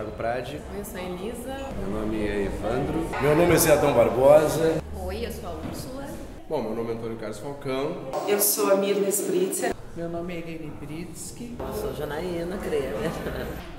Thiago Prade. Oi, eu sou a Elisa. Meu nome é Evandro. Meu nome é Zé Adão Barbosa. Oi, eu sou a Úrsula. Bom, meu nome é Antônio Carlos Falcão. Eu sou a Mirna Spritzer. Meu nome é Irene Britsky. Eu sou Janaína Kremer.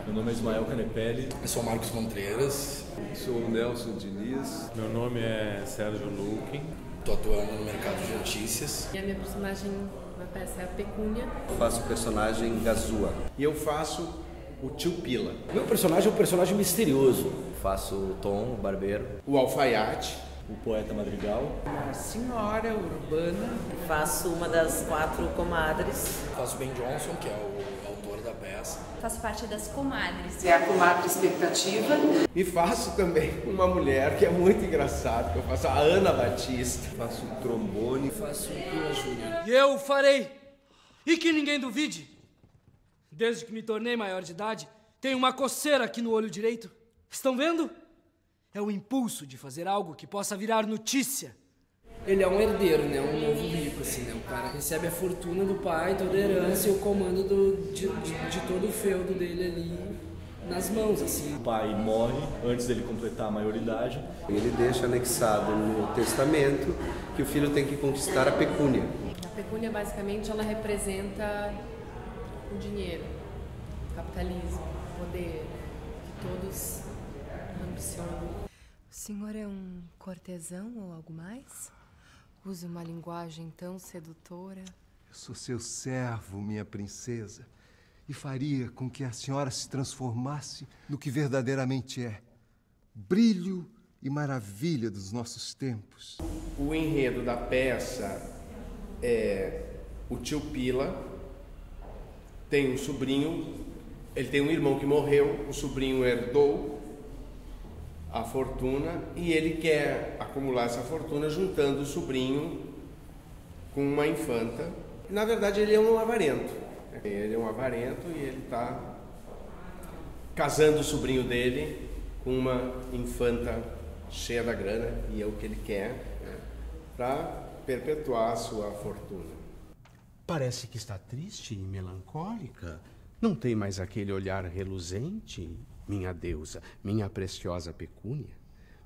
Meu nome é Ismael Canepelli. Eu sou Marcos Contreiras. Sou o Nelson Diniz. Meu nome é Sérgio Luquim. Estou atuando no mercado de notícias. E a minha personagem na peça é a Pecúnia. Faço o personagem Gazua. E eu faço o Tio Pila. Meu personagem é um personagem misterioso. Faço o Tom, o barbeiro. O Alfaiate. O poeta Madrigal. Uma senhora urbana. Faço uma das 4 comadres. Faço Ben Johnson, que é o autor da peça. Faço parte das comadres. É a comadre expectativa. E faço também uma mulher que é muito engraçada, que eu faço a Ana Batista. Faço o trombone. Faço Pila Júnior. E eu farei. E que ninguém duvide. Desde que me tornei maior de idade, tenho uma coceira aqui no olho direito. Estão vendo? É o impulso de fazer algo que possa virar notícia. Ele é um herdeiro, né? Um novo rico, assim, né? O cara recebe a fortuna do pai, toda a herança e o comando de todo o feudo dele ali nas mãos, assim. O pai morre antes dele completar a maioridade. Ele deixa anexado no testamento que o filho tem que conquistar a pecúnia. A pecúnia, basicamente, ela representa o dinheiro, o capitalismo, o poder que todos ambicionam. O senhor é um cortesão ou algo mais? Use uma linguagem tão sedutora. Eu sou seu servo, minha princesa, e faria com que a senhora se transformasse no que verdadeiramente é. Brilho e maravilha dos nossos tempos. O enredo da peça é o Tio Pila tem um sobrinho, ele tem um irmão que morreu, o sobrinho herdou a fortuna e ele quer acumular essa fortuna juntando o sobrinho com uma infanta. Na verdade, ele é um avarento. Ele é um avarento e ele está casando o sobrinho dele com uma infanta cheia da grana, e é o que ele quer, né, para perpetuar a sua fortuna. Parece que está triste e melancólica. Não tem mais aquele olhar reluzente, minha deusa, minha preciosa pecúnia.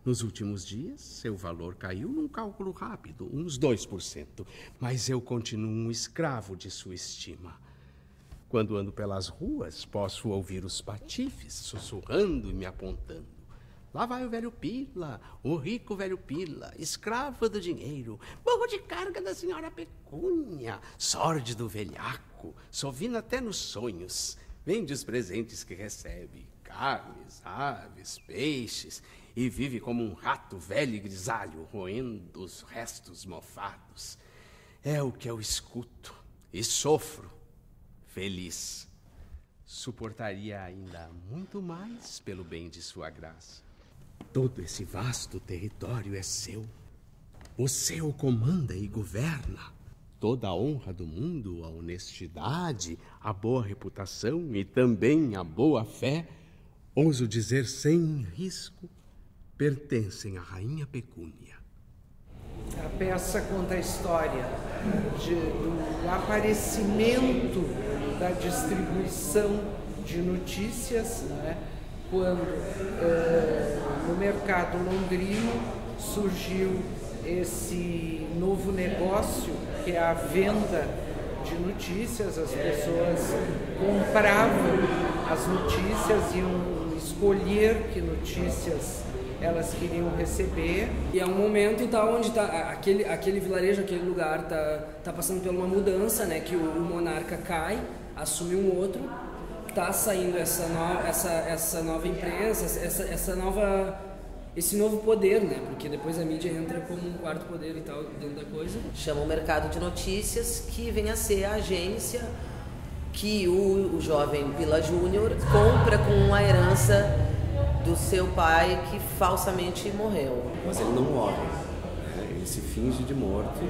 Nos últimos dias, seu valor caiu num cálculo rápido, uns 2%. Mas eu continuo um escravo de sua estima. Quando ando pelas ruas, posso ouvir os patifes sussurrando e me apontando. Lá vai o velho Pila, o rico velho Pila, escravo do dinheiro, burro de carga da senhora Pecúnia, sórdido velhaco, sovino até nos sonhos, vende os presentes que recebe, carnes, aves, peixes, e vive como um rato velho e grisalho, roendo os restos mofados. É o que eu escuto e sofro, feliz. Suportaria ainda muito mais pelo bem de sua graça. Todo esse vasto território é seu. Você o comanda e governa. Toda a honra do mundo, a honestidade, a boa reputação e também a boa fé, ouso dizer sem risco, pertencem à Rainha Pecúnia. A peça conta a história do aparecimento da distribuição de notícias, né? Quando no mercado londrino surgiu esse novo negócio, que é a venda de notícias. As pessoas compravam as notícias, iam escolher que notícias elas queriam receber. E é um momento então onde tá aquele vilarejo, aquele lugar tá passando por uma mudança, né? Que o monarca cai, assume um outro, tá saindo essa nova imprensa, esse novo poder, né? Porque depois a mídia entra como um quarto poder e tal dentro da coisa. Chama o mercado de notícias, que vem a ser a agência que o jovem Pila Júnior compra com a herança do seu pai, que falsamente morreu. Mas ele não morre, né? Ele se finge de morto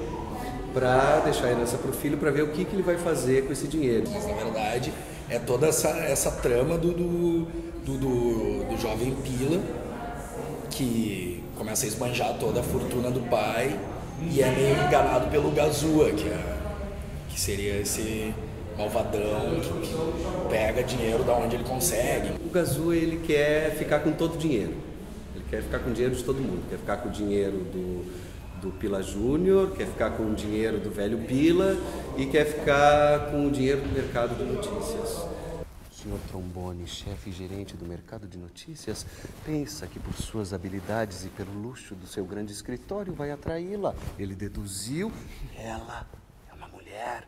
para deixar a herança para o filho, para ver o que ele vai fazer com esse dinheiro. Mas na verdade é toda essa trama do jovem Pila, que começa a esbanjar toda a fortuna do pai e é meio enganado pelo Gazua, que seria malvadão que pega dinheiro da onde ele consegue. O Gazu, ele quer ficar com todo o dinheiro. Ele quer ficar com o dinheiro de todo mundo. Quer ficar com o dinheiro do Pila Júnior, quer ficar com o dinheiro do velho Pila e quer ficar com o dinheiro do mercado de notícias. O senhor Trombone, chefe e gerente do mercado de notícias, pensa que por suas habilidades e pelo luxo do seu grande escritório vai atraí-la. Ele deduziu que ela é uma mulher.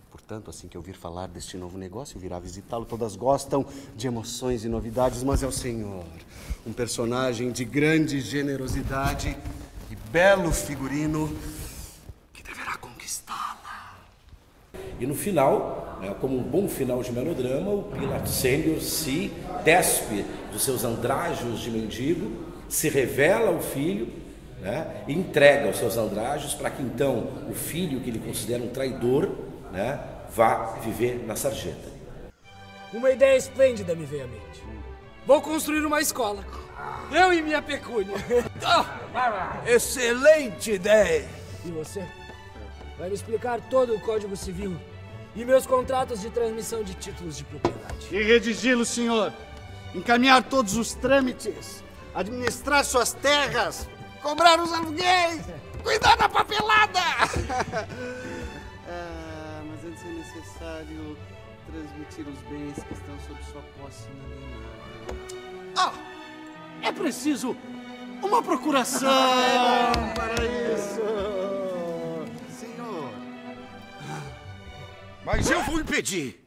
Portanto, assim que ouvir falar deste novo negócio, virá visitá-lo. Todas gostam de emoções e novidades, mas é o senhor, um personagem de grande generosidade e belo figurino, que deverá conquistá-la. E no final, como um bom final de melodrama, o Pila Sênior se despe dos seus andrajos de mendigo, se revela ao filho, né, e entrega os seus andrajos para que então o filho, que ele considera um traidor, né, vá viver na sarjeta. Uma ideia esplêndida me veio à mente. Vou construir uma escola. Eu e minha pecúnia. Excelente ideia! E você? Vai me explicar todo o Código Civil e meus contratos de transmissão de títulos de propriedade. E redigi-lo, senhor. Encaminhar todos os trâmites, administrar suas terras, cobrar os aluguéis, cuidar da papelada! Mas antes é necessário transmitir os bens que estão sob sua posse inalienável. É preciso uma procuração para isso. Senhor. Mas eu vou impedir.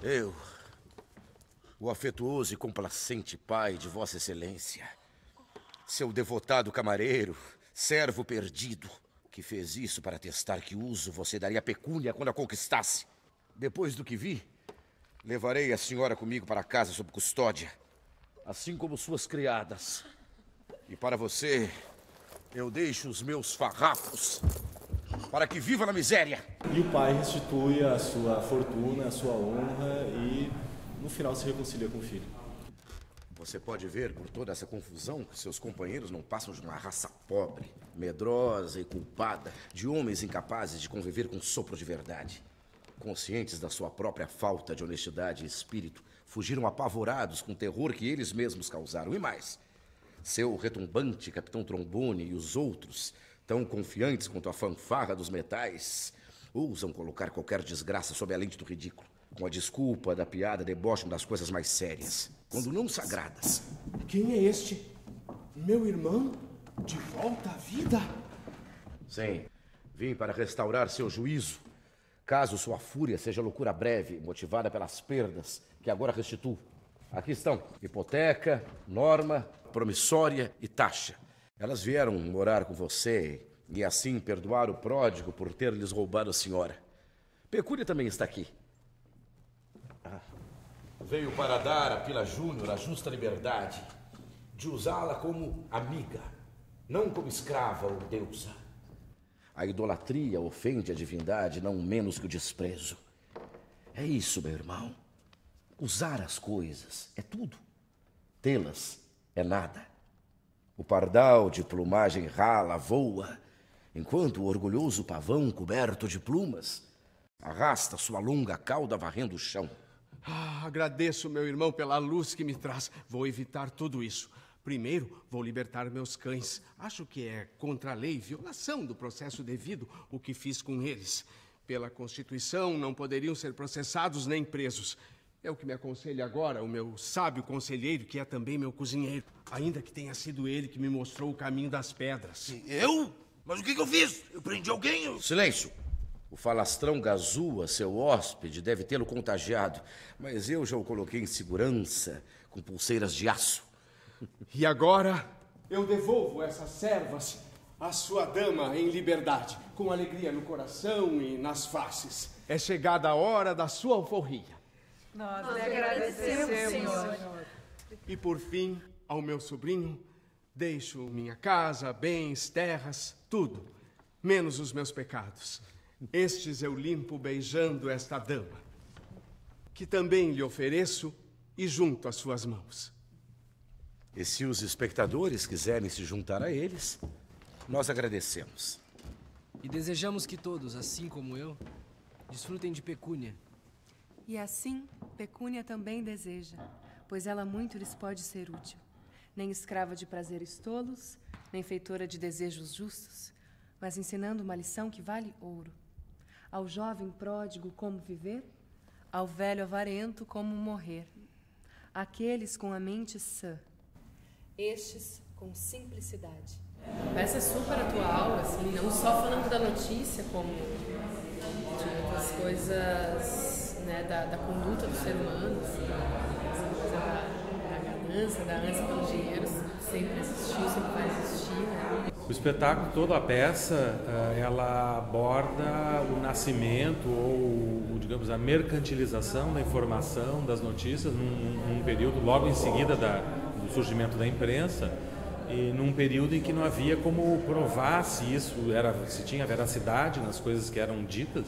Eu, o afetuoso e complacente pai de Vossa Excelência, seu devotado camareiro, servo perdido, que fez isso para testar que uso você daria pecúnia quando a conquistasse. Depois do que vi, levarei a senhora comigo para casa sob custódia, assim como suas criadas. E para você, eu deixo os meus farrapos, para que viva na miséria. E o pai restitui a sua fortuna, a sua honra e, no final, se reconcilia com o filho. Você pode ver, por toda essa confusão, que seus companheiros não passam de uma raça pobre, medrosa e culpada, de homens incapazes de conviver com sopro de verdade. Conscientes da sua própria falta de honestidade e espírito, fugiram apavorados com o terror que eles mesmos causaram. E mais, seu retumbante Capitão Trombone e os outros, tão confiantes quanto a fanfarra dos metais, ousam colocar qualquer desgraça sob a lente do ridículo, com a desculpa da piada debocham das coisas mais sérias, quando não sagradas. Quem é este? Meu irmão? De volta à vida? Sim, vim para restaurar seu juízo, caso sua fúria seja loucura breve, motivada pelas perdas que agora restituo. Aqui estão: hipoteca, norma, promissória e taxa. Elas vieram morar com você e assim perdoar o pródigo por ter lhes roubado a senhora. Pecúnia também está aqui. Veio para dar a Pila Júnior a justa liberdade de usá-la como amiga, não como escrava ou deusa. A idolatria ofende a divindade não menos que o desprezo. É isso, meu irmão. Usar as coisas é tudo. Tê-las é nada. O pardal de plumagem rala voa, enquanto o orgulhoso pavão coberto de plumas arrasta sua longa cauda varrendo o chão. Agradeço, meu irmão, pela luz que me traz. Vou evitar tudo isso. Primeiro, vou libertar meus cães. Acho que é contra a lei, violação do processo devido, o que fiz com eles. Pela Constituição, não poderiam ser processados nem presos. É o que me aconselha agora o meu sábio conselheiro, que é também meu cozinheiro. Ainda que tenha sido ele que me mostrou o caminho das pedras. Eu? Mas o que eu fiz? Eu prendi alguém? Silêncio! O falastrão Gazua, seu hóspede, deve tê-lo contagiado, mas eu já o coloquei em segurança com pulseiras de aço. E agora eu devolvo essas servas à sua dama em liberdade, com alegria no coração e nas faces. É chegada a hora da sua alforria. Nós lhe agradecemos, Senhor. E por fim, ao meu sobrinho, deixo minha casa, bens, terras, tudo, menos os meus pecados. Estes eu limpo beijando esta dama, que também lhe ofereço e junto às suas mãos. E se os espectadores quiserem se juntar a eles, nós agradecemos. E desejamos que todos, assim como eu, desfrutem de pecúnia. E assim, pecúnia também deseja, pois ela muito lhes pode ser útil. Nem escrava de prazeres tolos, nem feitora de desejos justos, mas ensinando uma lição que vale ouro. Ao jovem pródigo como viver, ao velho avarento como morrer. Aqueles com a mente sã, estes com simplicidade. Peça super atual, assim, não só falando da notícia, como de outras coisas, né, da conduta do ser humano, assim, essa coisa da ânsia pelo dinheiro, sempre existiu, sempre vai existir, né? O espetáculo, toda a peça, ela aborda o nascimento ou, digamos, a mercantilização da informação, das notícias, num período logo em seguida do surgimento da imprensa, e num período em que não havia como provar se se tinha veracidade nas coisas que eram ditas,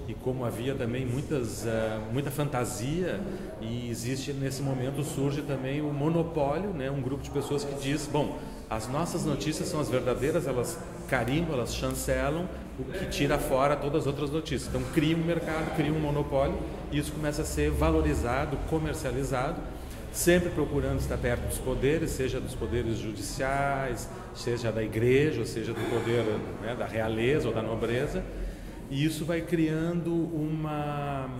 e como havia também muita fantasia, e existe nesse momento, surge também o monopólio, né, um grupo de pessoas que diz, bom, as nossas notícias são as verdadeiras, elas carimbam, elas chancelam, o que tira fora todas as outras notícias. Então cria um mercado, cria um monopólio, e isso começa a ser valorizado, comercializado, sempre procurando estar perto dos poderes, seja dos poderes judiciais, seja da igreja, ou seja do poder, né, da realeza ou da nobreza. E isso vai criando uma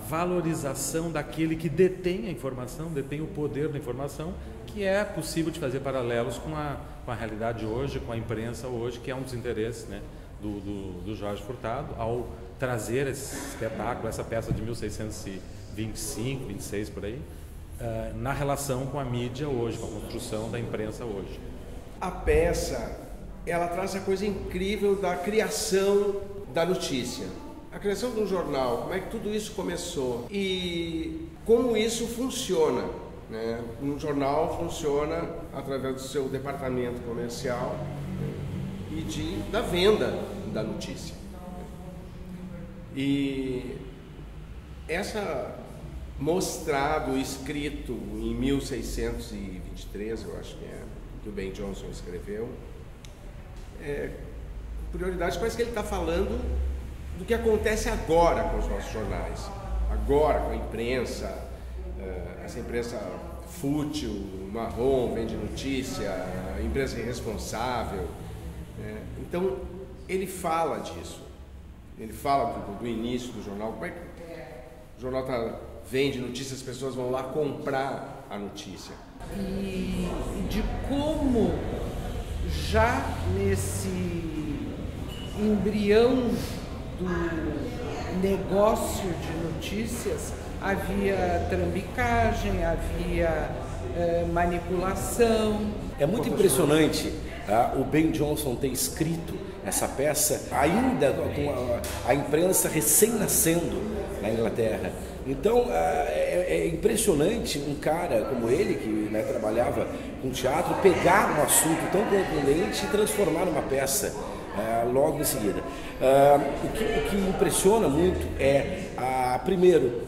valorização daquele que detém a informação, detém o poder da informação, que é possível de fazer paralelos com a realidade hoje, com a imprensa hoje, que é um dos interesses, né, do Jorge Furtado, ao trazer esse espetáculo, essa peça de 1625, 26 por aí, na relação com a mídia hoje, com a construção da imprensa hoje. A peça, ela traz a coisa incrível da criação da notícia. A criação de um jornal, como é que tudo isso começou e como isso funciona, né? Um jornal funciona através do seu departamento comercial e da venda da notícia. E essa mostrado, escrito em 1623, eu acho que o Ben Jonson escreveu, prioridade, parece que ele está falando do que acontece agora com os nossos jornais, agora com a imprensa, essa imprensa fútil, marrom, vende notícia, imprensa irresponsável. Então, ele fala disso, ele fala do início do jornal, como é que o jornal vende notícias, as pessoas vão lá comprar a notícia. E de como já nesse embrião do negócio de notícias havia trambicagem, havia manipulação. É muito impressionante o Ben Jonson ter escrito essa peça ainda com a imprensa recém-nascendo na Inglaterra. Então é impressionante um cara como ele, que, né, trabalhava com teatro, pegar um assunto tão contundente e transformar numa peça logo em seguida. O que impressiona muito é, primeiro,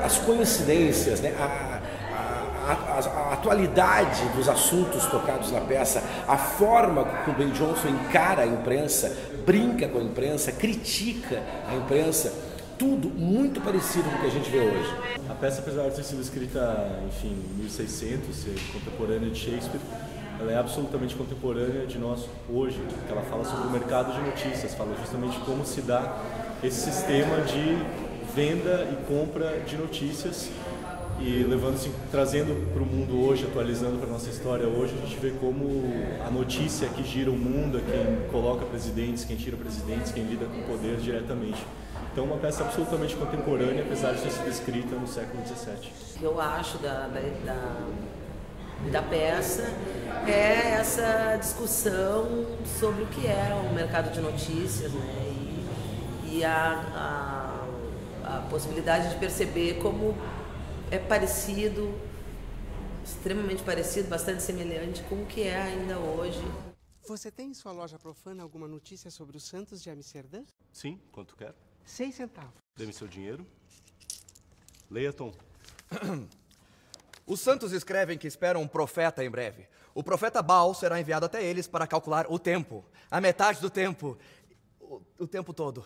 as coincidências, né, a atualidade dos assuntos tocados na peça, a forma como o Ben Jonson encara a imprensa, brinca com a imprensa, critica a imprensa, tudo muito parecido com o que a gente vê hoje. A peça, apesar de ter sido escrita, enfim, em 1600, ser contemporânea de Shakespeare, ela é absolutamente contemporânea de nós hoje, porque ela fala sobre o mercado de notícias, fala justamente como se dá esse sistema de venda e compra de notícias, e trazendo para o mundo hoje, atualizando para a nossa história hoje, a gente vê como a notícia que gira o mundo é quem coloca presidentes, quem tira presidentes, quem lida com o poder diretamente. Então, uma peça absolutamente contemporânea, apesar de ter sido escrita no século XVII. O que eu acho da peça é essa discussão sobre o que é o mercado de notícias, né? E a possibilidade de perceber como é parecido, extremamente parecido, bastante semelhante com o que é ainda hoje. Você tem em sua loja profana alguma notícia sobre os santos de Amsterdã? Sim, quanto quer? 6 centavos. Dê-me seu dinheiro. Leia, Tom. Os santos escrevem que esperam um profeta em breve. O profeta Baal será enviado até eles para calcular o tempo, a metade do tempo. o tempo todo.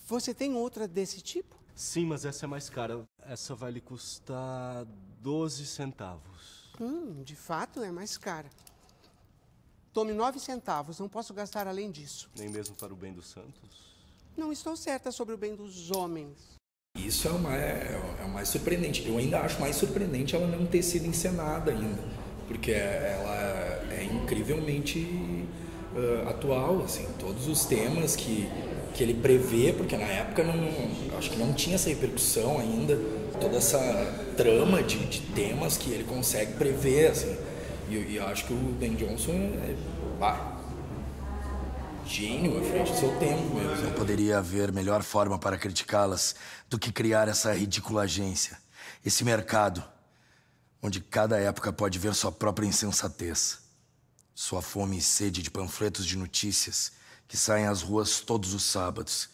Você tem outra desse tipo? Sim, mas essa é mais cara. Essa vai lhe custar 12 centavos. De fato é mais cara. Tome 9 centavos, não posso gastar além disso. Nem mesmo para o bem dos santos? Não estou certa sobre o bem dos homens. Isso é o mais surpreendente. Eu ainda acho mais surpreendente ela não ter sido encenada ainda. Porque ela é incrivelmente atual, assim. Todos os temas que ele prevê, porque na época acho que não tinha essa repercussão ainda. Toda essa trama de temas que ele consegue prever, assim. E eu acho que o Ben Johnson é gênio à frente do seu tempo mesmo. Não poderia haver melhor forma para criticá-las do que criar essa ridícula agência. Esse mercado, onde cada época pode ver sua própria insensatez. Sua fome e sede de panfletos de notícias que saem às ruas todos os sábados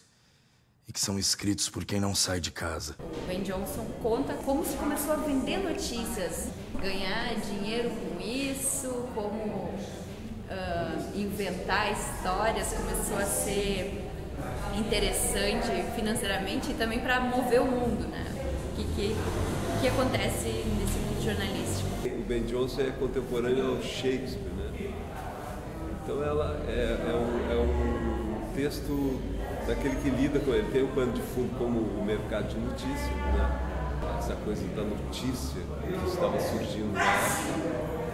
e que são escritos por quem não sai de casa. O Ben Johnson conta como se começou a vender notícias, ganhar dinheiro com isso, como inventar histórias começou a ser interessante financeiramente e também para mover o mundo, né? O que acontece nesse mundo jornalístico? O Ben Johnson é contemporâneo ao Shakespeare, né? Então ela é um texto daquele que lida com ele. Tem o pano de fundo como o mercado de notícias, né? Essa coisa da notícia que estava surgindo lá.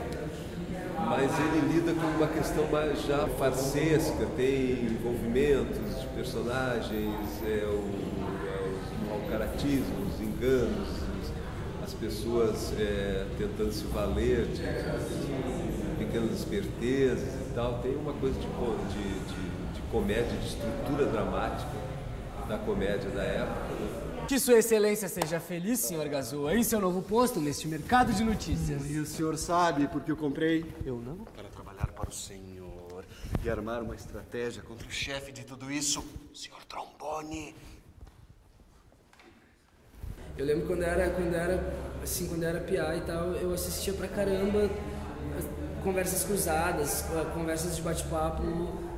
Mas ele lida com uma questão mais já farsesca, tem envolvimentos de personagens, os mal-caratismos, os enganos, as pessoas tentando se valer de pequenas espertezas e tal. Tem uma coisa de comédia, de estrutura dramática da comédia da época. Que Sua Excelência seja feliz, Sr. Gazua, em seu novo posto neste mercado de notícias. E o senhor sabe porque eu comprei? Eu não. Para trabalhar para o senhor e armar uma estratégia contra o chefe de tudo isso, o senhor Trombone. Eu lembro quando eu era piá e tal, eu assistia pra caramba conversas cruzadas, conversas de bate-papo,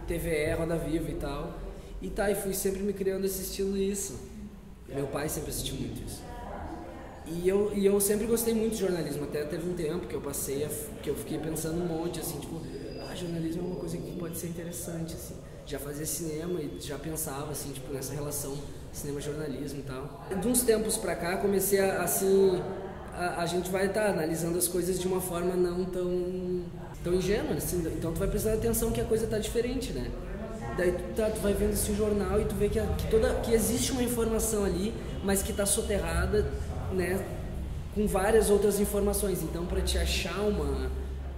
TVE, Roda Viva e tal. E fui sempre me criando esse estilo isso. Meu pai sempre assistiu muito isso. E eu sempre gostei muito de jornalismo. Até teve um tempo que eu fiquei pensando um monte, assim, tipo, jornalismo é uma coisa que pode ser interessante, assim. Já fazia cinema e já pensava, assim, tipo, nessa relação cinema-jornalismo e tal. De uns tempos pra cá, comecei a gente vai estar analisando as coisas de uma forma não tão ingênua, assim. Então tu vai prestar atenção que a coisa tá diferente, né? Daí tu vai vendo esse jornal e tu vê que existe uma informação ali, mas que está soterrada, né, com várias outras informações. Então, para te achar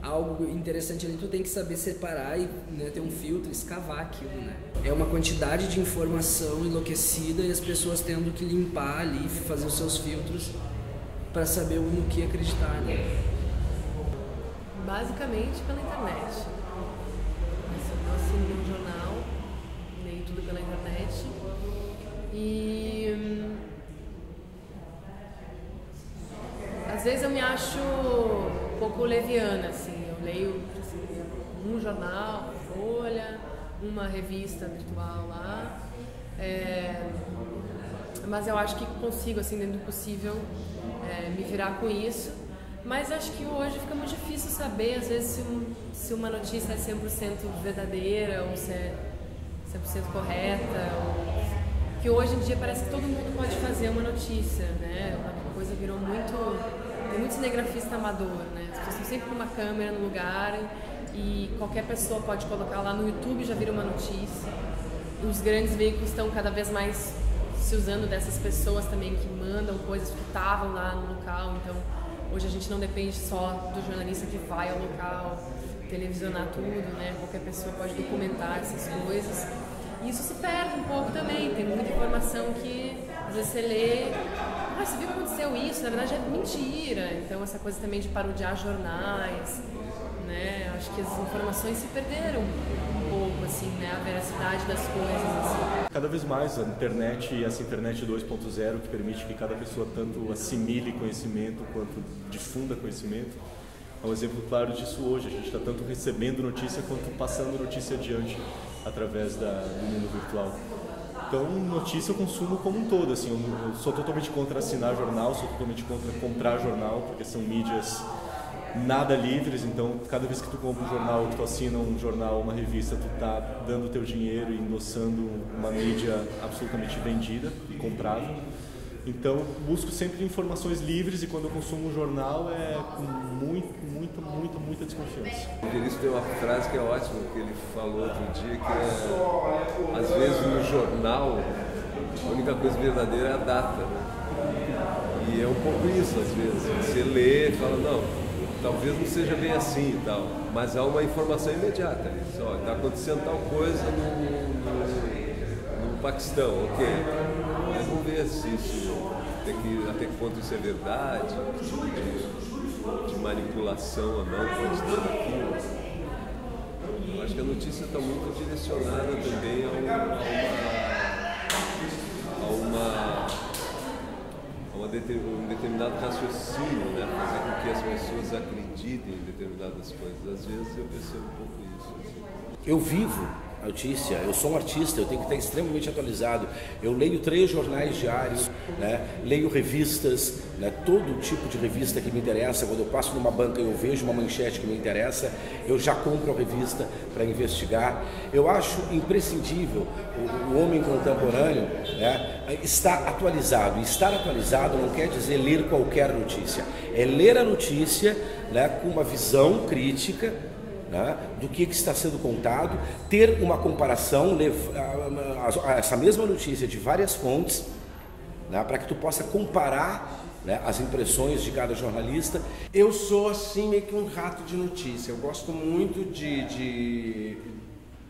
algo interessante ali, tu tem que saber separar e, né, ter um filtro, escavar aquilo, né? É uma quantidade de informação enlouquecida e as pessoas tendo que limpar ali, fazer os seus filtros para saber no que acreditar, né? Basicamente pela internet. Eu assino um jornal, leio tudo pela internet e às vezes eu me acho um pouco leviana, assim. Eu leio um jornal, Folha, uma revista virtual lá, mas eu acho que consigo, assim, dentro do possível, me virar com isso. Mas acho que hoje fica muito difícil saber, às vezes, se uma notícia é 100% verdadeira ou se é 100% correta. Que hoje em dia parece que todo mundo pode fazer uma notícia, né? Uma coisa virou muito... Tem muito cinegrafista amador, né? As pessoas estão sempre com uma câmera no lugar e qualquer pessoa pode colocar lá no YouTube, já vira uma notícia. Os grandes veículos estão cada vez mais se usando dessas pessoas também que mandam coisas que estavam lá no local, então... Hoje a gente não depende só do jornalista que vai ao local, televisionar tudo, né? Qualquer pessoa pode documentar essas coisas. E isso se perde um pouco também. Tem muita informação que às vezes você lê, você viu que aconteceu isso, na verdade é mentira. Então essa coisa também de parodiar jornais, né? Acho que as informações se perderam um pouco, assim, né? A veracidade das coisas, assim. Cada vez mais a internet e essa internet 2.0 que permite que cada pessoa tanto assimile conhecimento quanto difunda conhecimento, é um exemplo claro disso hoje. A gente está tanto recebendo notícia quanto passando notícia adiante através do mundo virtual. Então, notícia eu consumo como um todo, assim, eu sou totalmente contra assinar jornal, sou totalmente contra comprar jornal, porque são mídias nada livres, então cada vez que tu compra um jornal, que tu assina um jornal, uma revista, tu tá dando teu dinheiro e endossando uma mídia absolutamente vendida e comprável. Então, busco sempre informações livres e quando eu consumo um jornal é com muita desconfiança. O Vinícius tem uma frase que é ótima, que ele falou outro dia, que é, às vezes no jornal, a única coisa verdadeira é a data, né? E é um pouco isso, às vezes. Você lê e fala, não, talvez não seja bem assim e tal, mas há uma informação imediata. Está acontecendo tal coisa no Paquistão, ok. Mas vamos ver se isso, até que ponto isso é verdade, de manipulação ou não, pode ter aquilo. Eu acho que a notícia está muito direcionada também um determinado raciocínio, né? Fazer com que as pessoas acreditem em determinadas coisas. Às vezes eu percebo um pouco isso. Assim. Eu vivo a notícia, eu sou um artista, eu tenho que estar extremamente atualizado. Eu leio 3 jornais diários, né? Leio revistas, né? Todo tipo de revista que me interessa. Quando eu passo numa banca e eu vejo uma manchete que me interessa, eu já compro a revista para investigar. Eu acho imprescindível o homem contemporâneo, né, estar atualizado. E estar atualizado não quer dizer ler qualquer notícia, é ler a notícia, né, com uma visão crítica, né, do que está sendo contado, ter uma comparação, essa mesma notícia de várias fontes, né, para que tu possa comparar, né, as impressões de cada jornalista. Eu sou assim meio que um rato de notícia. Eu gosto muito de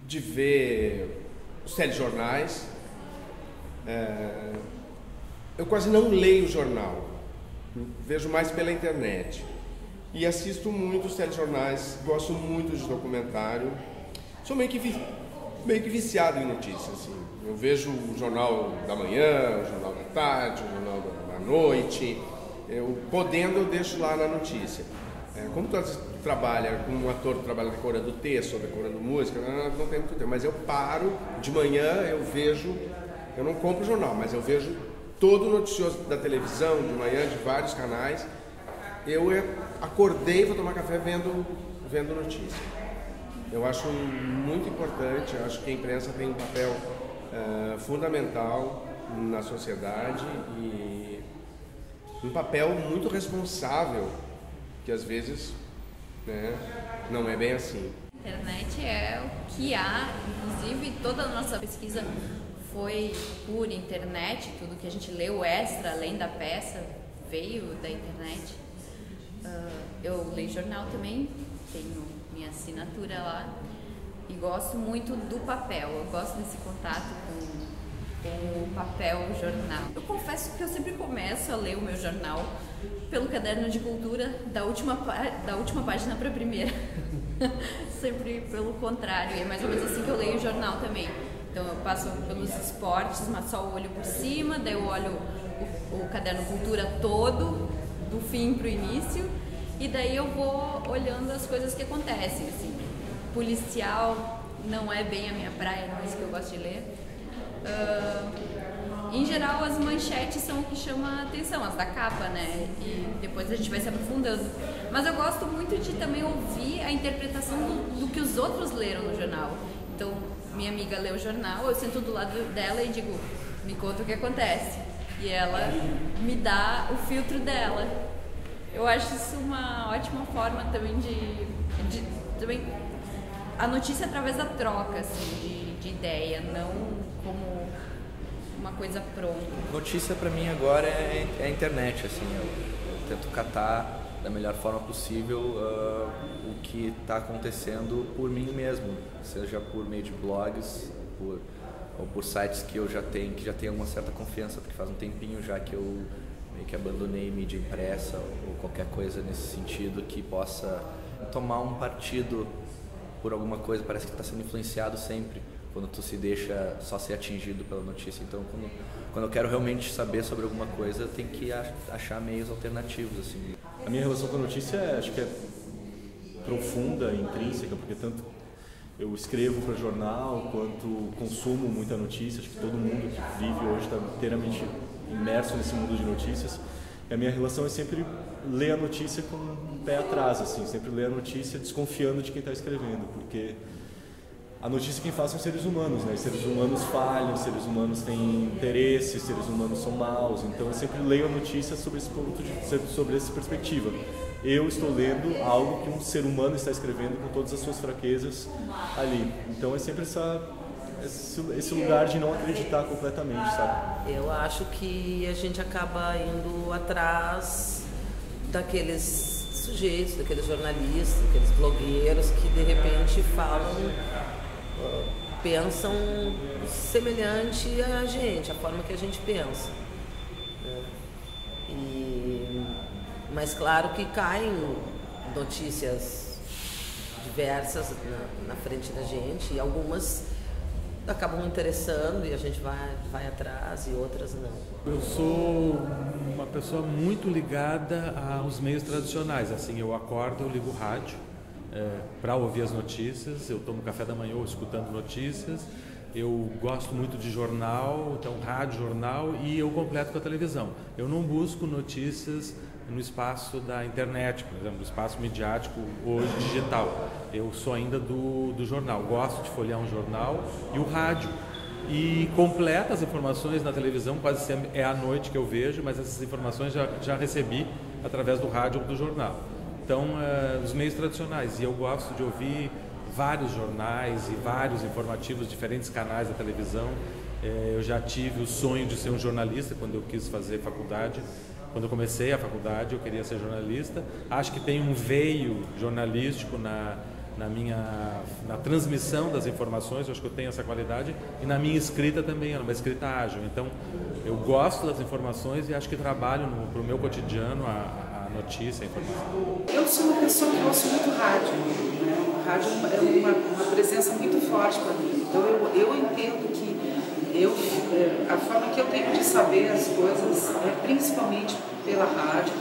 ver os telejornais. Eu quase não leio jornal, vejo mais pela internet. E assisto muito os telejornais, gosto muito de documentário. Sou meio que viciado em notícias. Assim. Eu vejo o Jornal da Manhã, o Jornal da Tarde, o Jornal da Noite. Podendo, eu deixo lá na notícia. Como tu trabalha com um ator que trabalha decorando texto, decorando música, não tem muito tempo. Mas eu paro, de manhã eu vejo, eu não compro jornal, mas eu vejo todo o noticioso da televisão, de manhã, de vários canais. Eu acordei, vou tomar café vendo notícia. Eu acho muito importante, eu acho que a imprensa tem um papel fundamental na sociedade e um papel muito responsável, que às vezes, né, não é bem assim. A internet é o que há, inclusive toda a nossa pesquisa foi por internet, tudo que a gente leu extra, além da peça, veio da internet. Eu leio jornal também, tenho minha assinatura lá e gosto muito do papel, eu gosto desse contato com o papel jornal. Eu confesso que eu sempre começo a ler o meu jornal pelo caderno de cultura, da última página para a primeira, sempre pelo contrário, é mais ou menos assim que eu leio o jornal também. Então eu passo pelos esportes, mas só o olho por cima, daí eu olho o caderno cultura todo, do fim para o início, e daí eu vou olhando as coisas que acontecem, assim. Policial não é bem a minha praia, não é isso que eu gosto de ler. Em geral, as manchetes são o que chama a atenção, as da capa, né? E depois a gente vai se aprofundando. Mas eu gosto muito de também ouvir a interpretação do que os outros leram no jornal. Então, minha amiga lê o jornal, eu sento do lado dela e digo, me conta o que acontece. E ela me dá o filtro dela. Eu acho isso uma ótima forma também de também a notícia através da troca, assim, de ideia, não como uma coisa pronta. Notícia para mim agora é a internet, assim, eu tento catar da melhor forma possível o que está acontecendo por mim mesmo, seja por meio de blogs, ou por sites que eu já tenho, que já tenho uma certa confiança, porque faz um tempinho já que eu meio que abandonei mídia impressa ou qualquer coisa nesse sentido que possa tomar um partido por alguma coisa. Parece que está sendo influenciado sempre quando tu se deixa só ser atingido pela notícia. Então, quando eu quero realmente saber sobre alguma coisa, eu tenho que achar meios alternativos, assim. A minha relação com a notícia acho que é profunda, intrínseca, porque tanto eu escrevo para jornal quanto consumo muita notícia. Acho que todo mundo que vive hoje está inteiramente imerso nesse mundo de notícias. E a minha relação é sempre ler a notícia com um pé atrás, assim, sempre ler a notícia desconfiando de quem está escrevendo, porque a notícia quem faz são seres humanos, né? Seres humanos falham, seres humanos têm interesses, seres humanos são maus. Então eu sempre leio a notícia sobre esse ponto sobre essa perspectiva. Eu estou lendo algo que um ser humano está escrevendo com todas as suas fraquezas ali. Então é sempre esse lugar de não acreditar completamente, sabe? Eu acho que a gente acaba indo atrás daqueles sujeitos, daqueles jornalistas, daqueles blogueiros que de repente falam, pensam semelhante a gente, a forma que a gente pensa. Mas claro que caem notícias diversas na frente da gente, e algumas acabam interessando e a gente vai atrás, e outras não. Eu sou uma pessoa muito ligada aos meios tradicionais. Assim, eu acordo, eu ligo o rádio para ouvir as notícias, eu tomo café da manhã escutando notícias, eu gosto muito de jornal, então rádio, jornal, e eu completo com a televisão. Eu não busco notícias no espaço da internet, por exemplo, no espaço midiático hoje digital. Eu sou ainda do jornal, gosto de folhear um jornal e o rádio. E completa as informações na televisão, quase sempre é à noite que eu vejo, mas essas informações já recebi através do rádio ou do jornal. Então, os meios tradicionais. E eu gosto de ouvir vários jornais e vários informativos, diferentes canais da televisão. Eu já tive o sonho de ser um jornalista quando eu quis fazer faculdade. Quando eu comecei a faculdade, eu queria ser jornalista. Acho que tem um veio jornalístico na transmissão das informações. Eu acho que eu tenho essa qualidade. E na minha escrita também, é uma escrita ágil. Então, eu gosto das informações e acho que trabalho para o meu cotidiano a notícia, a informação. Eu sou uma pessoa que ouço muito rádio. Né? O rádio é uma presença muito forte para mim. Então, eu entendo que a forma que eu tenho de saber as coisas é principalmente pela rádio,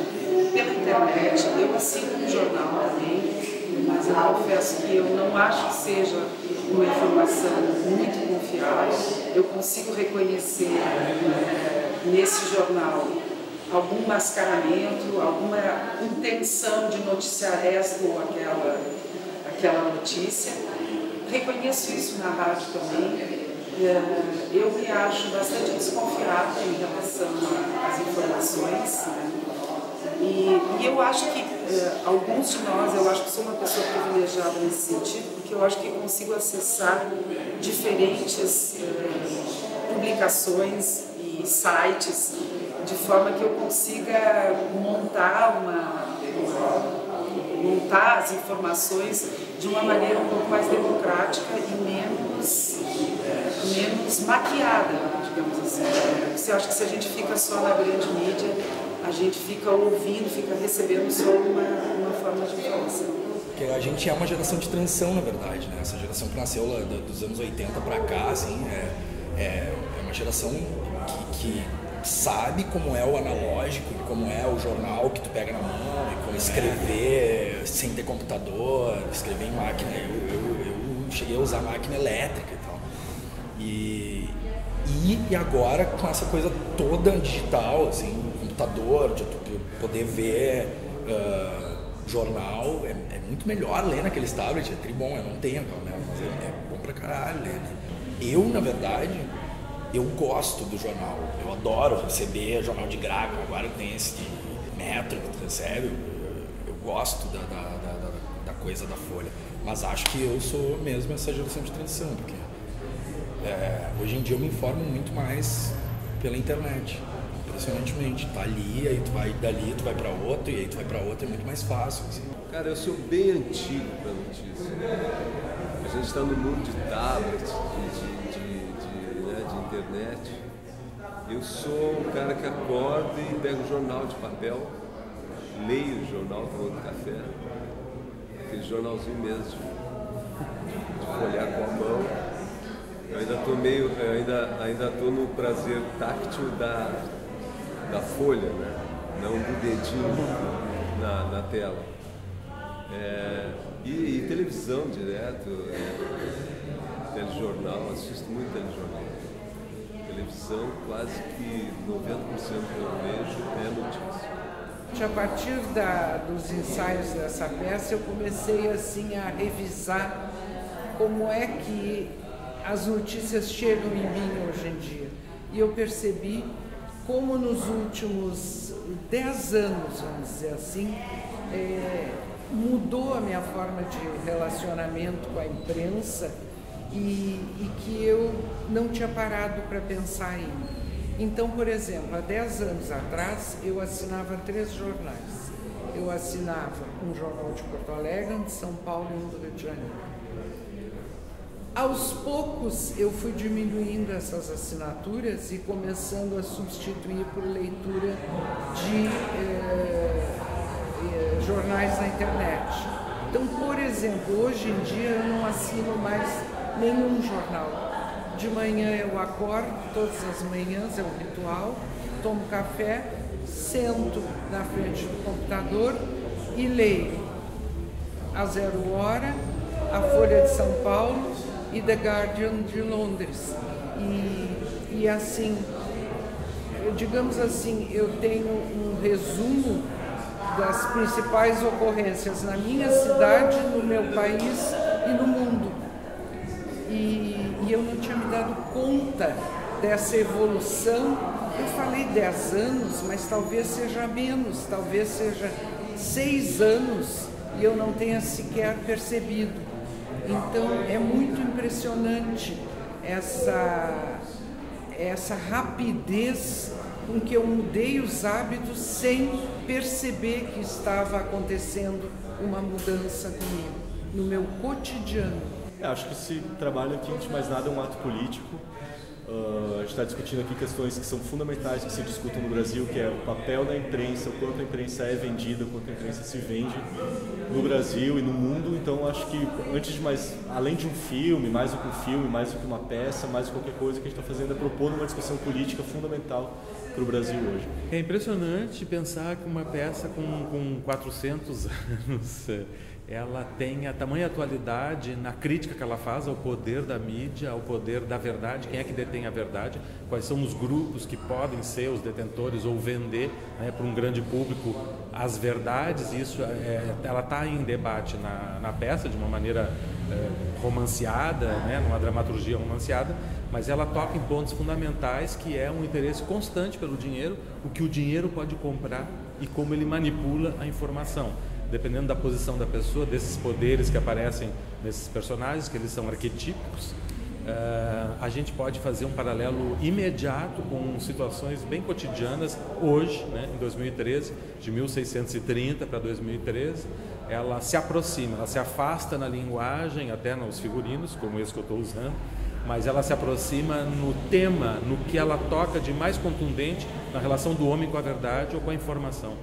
pela internet. Eu assino um jornal também, mas eu confesso que eu não acho que seja uma informação muito confiável. Eu consigo reconhecer nesse jornal algum mascaramento, alguma intenção de noticiar esta ou aquela notícia. Reconheço isso na rádio também. Eu me acho bastante desconfiada em relação às informações, né? E eu acho que alguns de nós, eu acho que sou uma pessoa privilegiada nesse sentido, porque eu acho que consigo acessar diferentes publicações e sites de forma que eu consiga montar as informações de uma maneira um pouco mais democrática e menos maquiada, digamos assim. Você acha que se a gente fica só na grande mídia, a gente fica ouvindo, fica recebendo só uma forma de informação. Porque a gente é uma geração de transição, na verdade, né? Essa geração que nasceu lá dos anos 80 para cá, assim, é uma geração que sabe como é o analógico, como é o jornal que tu pega na mão, e como escrever sem ter computador, escrever em máquina. Eu cheguei a usar máquina elétrica e tal. E agora com essa coisa toda digital, assim, computador, de tu poder ver jornal, é muito melhor ler naqueles tablets, é tribom, eu não tenho, né? Mas é bom pra caralho ler, né? Eu, na verdade, eu gosto do jornal, eu adoro receber jornal de gráfico, agora tem esse de metro que tu recebe, eu gosto da coisa da Folha, mas acho que eu sou mesmo essa geração de transição, porque hoje em dia eu me informo muito mais pela internet, impressionantemente, tá ali, aí tu vai dali, tu vai pra outro, e aí tu vai pra outro, é muito mais fácil, assim. Cara, eu sou bem antigo pra notícia, a gente está no mundo de tablets, de internet. Eu sou um cara que acorda e pega um jornal de papel, leio o jornal tomando café, aquele jornalzinho mesmo de folhear com a mão. Eu ainda tô ainda tô no prazer táctil da folha, né? Não do dedinho na tela. E televisão direto, telejornal, assisto muito telejornal. Televisão, quase que 90% que eu vejo é notícia. A partir dos ensaios dessa peça, eu comecei assim a revisar como é que as notícias chegam em mim hoje em dia. E eu percebi como nos últimos 10 anos, vamos dizer assim, mudou a minha forma de relacionamento com a imprensa e que eu não tinha parado para pensar ainda. Então, por exemplo, há 10 anos atrás, eu assinava 3 jornais. Eu assinava um jornal de Porto Alegre, um de São Paulo e um do Rio de Janeiro. Aos poucos, eu fui diminuindo essas assinaturas e começando a substituir por leitura de jornais na internet. Então, por exemplo, hoje em dia eu não assino mais nenhum jornal. De manhã eu acordo, todas as manhãs é um ritual, tomo café, sento na frente do computador e leio a Zero Hora, a Folha de São Paulo e The Guardian de Londres. E assim, digamos assim, eu tenho um resumo das principais ocorrências na minha cidade, no meu país e no mundo. E eu não tinha me dado conta dessa evolução. Eu falei 10 anos, mas talvez seja menos, talvez seja 6 anos e eu não tenha sequer percebido. Então é muito impressionante essa rapidez com que eu mudei os hábitos sem perceber que estava acontecendo uma mudança comigo, no meu cotidiano. Acho que esse trabalho aqui, antes de mais nada, é um ato político. A gente está discutindo aqui questões que são fundamentais, que se discutem no Brasil, que é o papel da imprensa, o quanto a imprensa é vendida, o quanto a imprensa se vende no Brasil e no mundo. Então, acho que, antes de mais, além de um filme, mais do que um filme, mais do que uma peça, mais do que qualquer coisa, que a gente está fazendo é propor uma discussão política fundamental para o Brasil hoje. É impressionante pensar que uma peça com 400 anos... ela tem a tamanha atualidade na crítica que ela faz ao poder da mídia, ao poder da verdade, quem é que detém a verdade, quais são os grupos que podem ser os detentores ou vender, né, para um grande público as verdades. Isso ela está em debate na peça de uma maneira romanceada, né, numa dramaturgia romanceada, mas ela toca em pontos fundamentais, que é um interesse constante pelo dinheiro, o que o dinheiro pode comprar e como ele manipula a informação. Dependendo da posição da pessoa, desses poderes que aparecem nesses personagens, que eles são arquetípicos, a gente pode fazer um paralelo imediato com situações bem cotidianas hoje, né, em 2013, de 1630 para 2013, ela se aproxima, ela se afasta na linguagem, até nos figurinos, como esse que eu estou usando, mas ela se aproxima no tema, no que ela toca de mais contundente na relação do homem com a verdade ou com a informação.